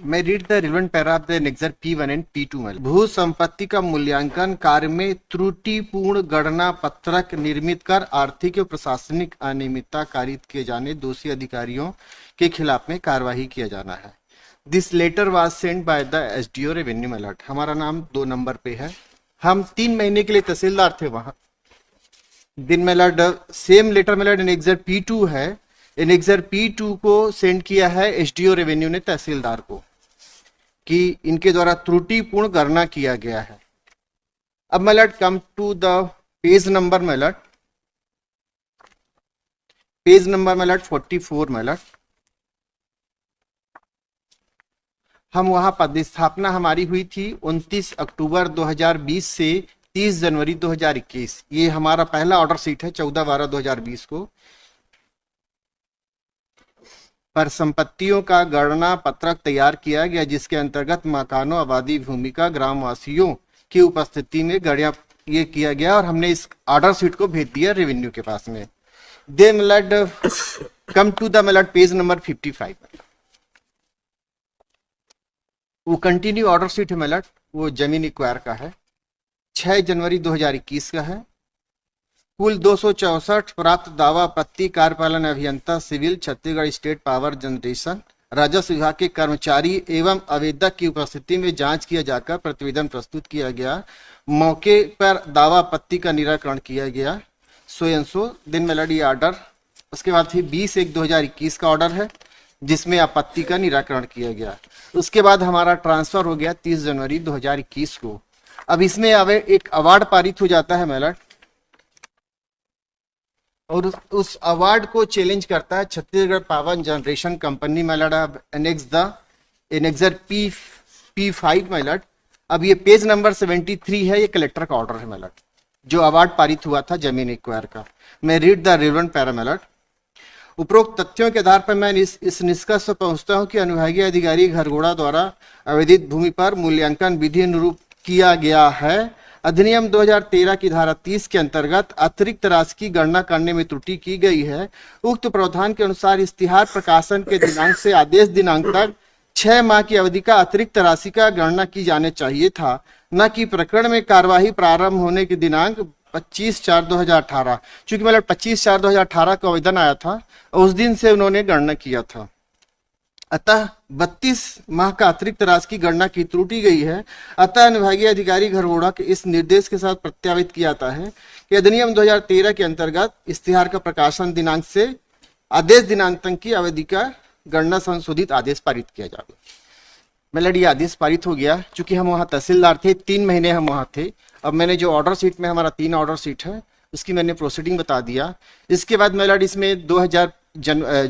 मैं read the relevant para of the annexure P1 and P2 में भू संपत्ति का मूल्यांकन कार्य में त्रुटिपूर्ण गणना पत्रक निर्मित कर आर्थिक और प्रशासनिक अनियमितता कारित किए जाने दोषी अधिकारियों के खिलाफ में कार्यवाही किया जाना है। This letter was sent by the SDO revenue alert. हमारा नाम 2 नंबर पे है। हम 3 महीने के लिए तहसीलदार थे वहां। दिन my lord same letter my lord annexure P2 है। एनेक्सर P2 को सेंड किया है SDO रेवेन्यू ने तहसीलदार को कि इनके द्वारा त्रुटिपूर्ण गणना किया गया है। अब my lord come to the page number my lord 44 my lord. हम वहां पदस्थापना हमारी हुई थी 29 अक्टूबर 2020 से 30 जनवरी 2021। ये हमारा पहला ऑर्डर सीट है 14/12/2020 को। पर संपत्तियों का गणना पत्रक तैयार किया गया जिसके अंतर्गत मकानों, आबादी, भूमिका, ग्रामवासियों की उपस्थिति में गणना ये किया गया और हमने इस ऑर्डर शीट को भेज दिया रेवेन्यू के पास में। They my lord come to the my lord page number 55। वो कंटिन्यू ऑर्डर शीट है मेलट, वो जमीन एक्वायर का है, 6 जनवरी 2021 का है। कुल 264 प्राप्त दावा आपत्ति कार्यपालन अभियंता civil Chhattisgarh state power generation राजस्व विभाग के कर्मचारी एवं आवेदक की उपस्थिति में जांच किया जाकर प्रतिवेदन प्रस्तुत किया गया। मौके पर दावा आपत्ति का निराकरण किया गया। सो दिन में लड़ी ऑर्डर। उसके बाद फिर 20/1/2021 का ऑर्डर है जिसमें आपत्ति का निराकरण किया गया। उसके बाद हमारा ट्रांसफर हो गया 30 जनवरी 2021 को। अब इसमें अब एक अवार्ड पारित हो जाता है मेलट और उस अवार्ड को चैलेंज करता है Chhattisgarh power generation company मेलट annexure P5 मेलट। अब ये पेज नंबर 73 है, ये कलेक्टर का ऑर्डर है मेलट जो अवार्ड पारित हुआ था जमीन एक्वायर का। मैं रीड द रिलेवेंट पैरा मेलट। उपरोक्त तथ्यों के आधार पर मैं इस निष्कर्ष पर पहुंचता हूं कि अनुभागीय अधिकारी घरघोड़ा द्वारा आवेदित भूमि पर मूल्यांकन विधि अनुरूप किया गया है। अधिनियम 2013 की धारा 30 के अंतर्गत अतिरिक्त राशि की गणना करने में त्रुटि की गई है। उक्त प्रावधान के अनुसार इश्तिहार प्रकाशन के दिनांक से आदेश दिनांक तक 6 माह की अवधि का अतिरिक्त राशि का गणना की जाने चाहिए था, न कि प्रकरण में कार्यवाही प्रारंभ होने के दिनांक 25/4/2018। चूंकि मतलब 25/4/2018 का आवेदन आया था और उस दिन से उन्होंने गणना किया था, अतः 32 माह का अतिरिक्त राशि की गणना की त्रुटि गई है। अतः अनुभागीय अधिकारी घरघोड़ा के इस निर्देश के साथ प्रत्यावित किया जाता है कि अधिनियम 2013 के अंतर्गत इश्तिहार का प्रकाशन दिनांक से आदेश दिनांक तक की अवधि का गणना संशोधित आदेश पारित किया जाए। मतलब ये आदेश पारित हो गया। चूंकि हम वहाँ तहसीलदार थे, 3 महीने हम वहाँ थे। अब मैंने जो ऑर्डर सीट में हमारा 3 ऑर्डर सीट है उसकी मैंने प्रोसीडिंग बता दिया। इसके बाद मेलट इसमें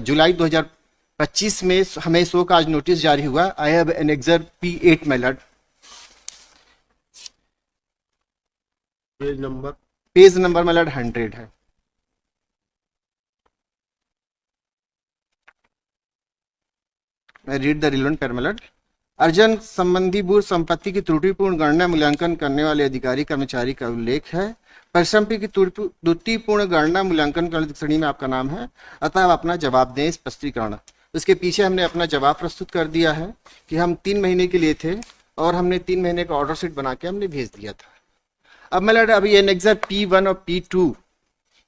जुलाई 2025 में हमें शो काज नोटिस जारी हुआ। I have annexure P8 my lord. Page number my lord 100 है। मैं read the relevant para my lord. अर्जन संबंधी भू संपत्ति की त्रुटिपूर्ण गणना मूल्यांकन करने वाले अधिकारी कर्मचारी का उल्लेख है। परिसंपत्ति की त्रुटिपूर्ण गणना मूल्यांकन करने श्रेणी में आपका नाम है, अतः आप अपना जवाब दें। स्पष्टीकरण उसके पीछे हमने अपना जवाब प्रस्तुत कर दिया है कि हम 3 महीने के लिए थे और हमने 3 महीने का ऑर्डर शीट बना के हमने भेज दिया था। अब मैं अभी एनेक्सर P1 और P2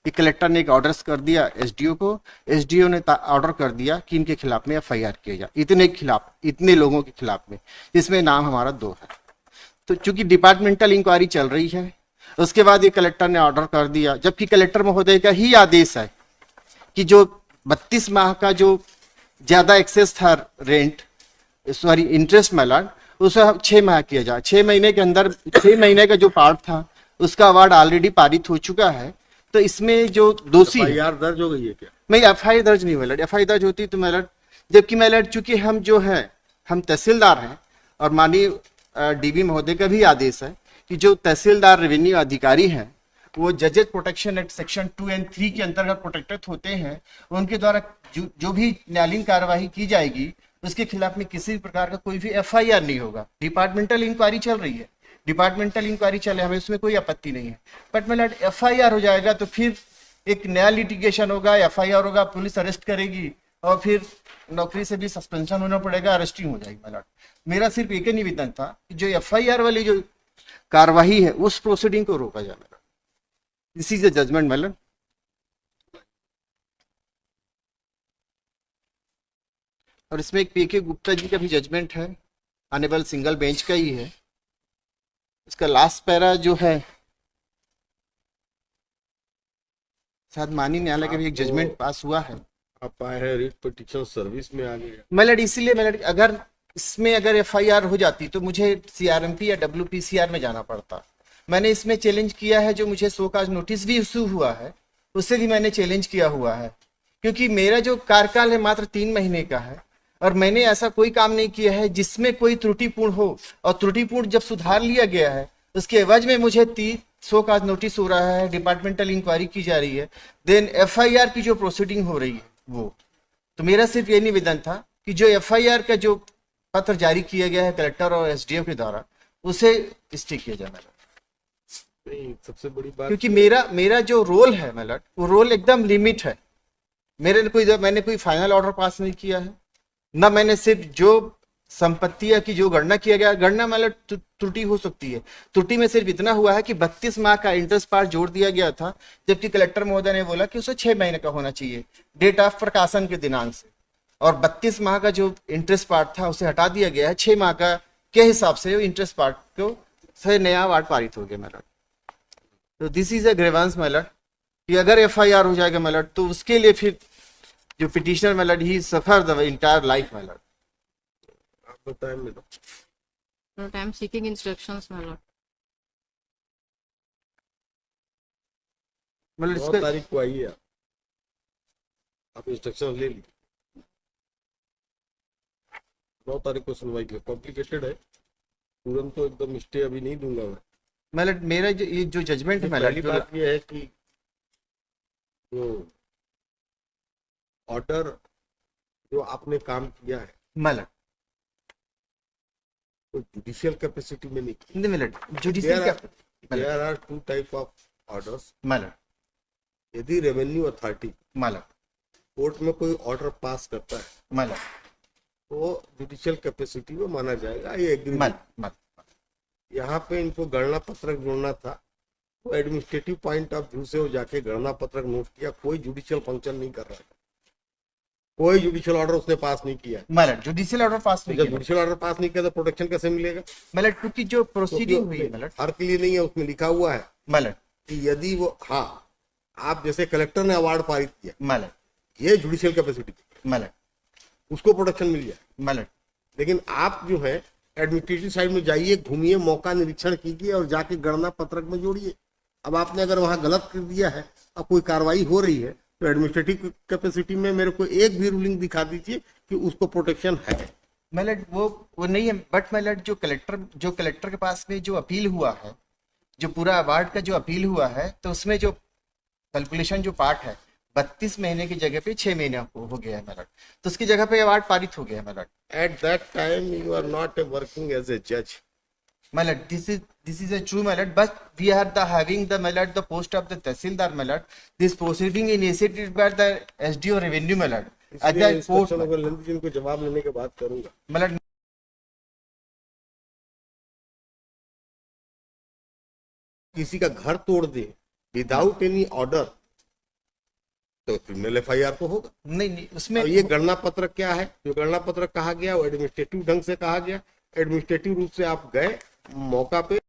ये कलेक्टर ने एक ऑर्डर कर दिया SDO को। SDO ने ऑर्डर कर दिया कि इनके खिलाफ में FIR किया जाए, इतने लोगों के खिलाफ में, जिसमें नाम हमारा 2 है। तो चूंकि डिपार्टमेंटल इंक्वायरी चल रही है, उसके बाद ये कलेक्टर ने ऑर्डर कर दिया, जबकि कलेक्टर महोदय का ही आदेश है कि जो 32 माह का जो ज्यादा एक्सेस था रेंट इंटरेस्ट मेलट, उसे 6 माह किया जाए। 6 महीने के अंदर 6 महीने का जो पार्ट था उसका अवार्ड ऑलरेडी पारित हो चुका है। तो इसमें जो दोषी FIR दर्ज हो गई है क्या? नहीं, FIR दर्ज नहीं हुआ। FIR दर्ज होती तो मेलट, जबकि मेलट चूंकि हम जो है हम तहसीलदार हैं और माननीय DB महोदय का भी आदेश है कि जो तहसीलदार रेवेन्यू अधिकारी हैं वो जजेस प्रोटेक्शन एक्ट सेक्शन 2 और 3 के अंतर्गत प्रोटेक्टेड होते हैं। उनके द्वारा जो भी न्यायालयीन कार्यवाही की जाएगी उसके खिलाफ में किसी प्रकार का कोई भी FIR नहीं होगा। डिपार्टमेंटल इंक्वायरी चल रही है, डिपार्टमेंटल इंक्वायरी चले, हमें उसमें कोई आपत्ति नहीं है। बट मेलट FIR हो जाएगा तो फिर एक नया लिटिगेशन होगा, FIR होगा, पुलिस अरेस्ट करेगी और फिर नौकरी से भी सस्पेंशन होना पड़ेगा, अरेस्टिंग हो जाएगी माय लॉर्ड। मेरा सिर्फ एक ही निवेदन था कि जो एफआईआर वाली जो कार्यवाही है उस प्रोसीडिंग को रोका जाए my lord. This is the judgment my lord. और इसमें एक पीके गुप्ता जी का भी जजमेंट है, ऑनरेबल सिंगल बेंच का ही है। इसका लास्ट पैरा जो है शायद माननीय न्यायालय का भी एक जजमेंट पास हुआ है। आप आए हैं रिट पिटीशन सर्विस में आ गए। माय लॉर्ड इसीलिए माय लॉर्ड अगर इसमें अगर एफआईआर हो जाती तो मुझे सीआरएमपी या डब्ल्यूपीसीआर में जाना पड़ता। मैंने इसमें चैलेंज किया है, जो मुझे शो काज नोटिस भी इशू हुआ है उससे भी मैंने चैलेंज किया हुआ है, क्योंकि मेरा जो कार्यकाल है मात्र 3 महीने का है और मैंने ऐसा कोई काम नहीं किया है जिसमें कोई त्रुटिपूर्ण हो, और त्रुटिपूर्ण जब सुधार लिया गया है उसके एवज में मुझे 30 शो काज नोटिस हो रहा है, डिपार्टमेंटल इंक्वायरी की जा रही है, देन एफआईआर की जो प्रोसीडिंग हो रही है वो। तो मेरा सिर्फ ये निवेदन था कि जो एफआईआर का जो पत्र जारी किया गया है कलेक्टर और एसडीएम के द्वारा उसे स्टे किया जाना है। नहीं, सबसे बड़ी बात क्योंकि मेरा जो रोल है माय लॉर्ड वो रोल एकदम लिमिट है। मैंने कोई फाइनल ऑर्डर पास नहीं किया है, ना मैंने सिर्फ जो संपत्तियां की जो गणना किया गया, गणना माय लॉर्ड त्रुटि हो सकती है। त्रुटि में सिर्फ इतना हुआ है कि 32 माह का इंटरेस्ट पार्ट जोड़ दिया गया था, जबकि कलेक्टर महोदय ने बोला कि उसे 6 महीने का होना चाहिए डेट ऑफ प्रकाशन के दिनांक से, और 32 माह का जो इंटरेस्ट पार्ट था उसे हटा दिया गया है। 6 माह का के हिसाब से इंटरेस्ट पार्ट को से नया वार्ड पारित हो गया माय लॉर्ड। तो this is a grievance my Lord कि अगर एफआईआर हो जाएगा माय लॉर्ड तो उसके लिए फिर जो petitioner my Lord he suffer the entire life my Lord. आप बताएं madam. Lord, I am seeking instructions, my lord. मतलब 9 इसका तारीख को आइए आप इंस्ट्रक्शन ले लीजिए। 9 तारीख को सुनवाई की। कॉम्प्लिकेटेड है, तुरंत तो एकदम स्टे अभी नहीं दूंगा मैं। माय लॉर्ड मेरा ये जो जजमेंट है माय पहली लॉर्ड बात यह है कि जो ऑर्डर जो आपने काम किया है माय लॉर्ड तो जुडिशियल कैपेसिटी में नहीं किया। माय लॉर्ड जुडिशियल का there are 2 type of orders. My lord यदि revenue authority my lord court में कोई ऑर्डर पास करता है माय लॉर्ड तो जुडिशियल कैपेसिटी में माना जाएगा, ये एग्री। माय यहाँ पे इनको गणना पत्रक जोड़ना था, तो एडमिनिस्ट्रेटिव पॉइंट ऑफ व्यू से वो जाके गणना पत्रक नोट किया। कोई जुडिशियल फंक्शन नहीं कर रहा है, कोई जुडिशियल ऑर्डर उसने पास नहीं किया। My lord judicial order pass नहीं जब किया जुडिशियल ऑर्डर पास नहीं किया तो प्रोटेक्शन कैसे मिलेगा? माय लॉर्ड, क्योंकि जो प्रोसीडिंग हुई है माय लॉर्ड हर के लिए नहीं है, उसमें लिखा हुआ है माय लॉर्ड कि यदि वो, हाँ, आप जैसे कलेक्टर ने अवार्ड पारित किया, माय लॉर्ड ये जुडिशियल कैपेसिटी, माय लॉर्ड उसको प्रोटेक्शन मिल जाए। माय लॉर्ड लेकिन आप जो है एडमिनिस्ट्रेटिव साइड में जाइए, घूमिए, मौका निरीक्षण कीजिए और जाके गणना पत्रक में जोड़िए। अब आपने अगर वहां गलत कर दिया है और कोई कार्रवाई हो रही है तो एडमिनिस्ट्रेटिव कैपेसिटी में मेरे को एक भी रूलिंग दिखा दीजिए कि उसको प्रोटेक्शन है। माय लॉर्ड वो नहीं है, बट माय लॉर्ड जो कलेक्टर के पास में जो अपील हुआ है, जो पूरा अवार्ड का जो अपील हुआ है, तो उसमें जो कैलकुलेशन जो पार्ट है 32 महीने की जगह पे 6 महीने हो गया है माय लॉर्ड, तो उसकी जगह पे अवार्ड पारित हो गया है my Lord. At that time you are not working as a judge. My lord, this is a true my lord, but we are having the my lord the post of the Tahsildar my lord. This proceeding initiated by the SDO Revenue my lord. At इसलिए the post inspection अगर लेंदी जिनको जवाब लेने के बाद करूंगा। my lord किसी का घर तोड़ दे विदाउट एनी ऑर्डर तो क्रिमिनल एफआईआर तो होगा। नहीं उसमें और ये गणना पत्रक क्या है? जो गणना पत्रक कहा गया वो एडमिनिस्ट्रेटिव ढंग से कहा गया, एडमिनिस्ट्रेटिव रूप से आप गए मौका पे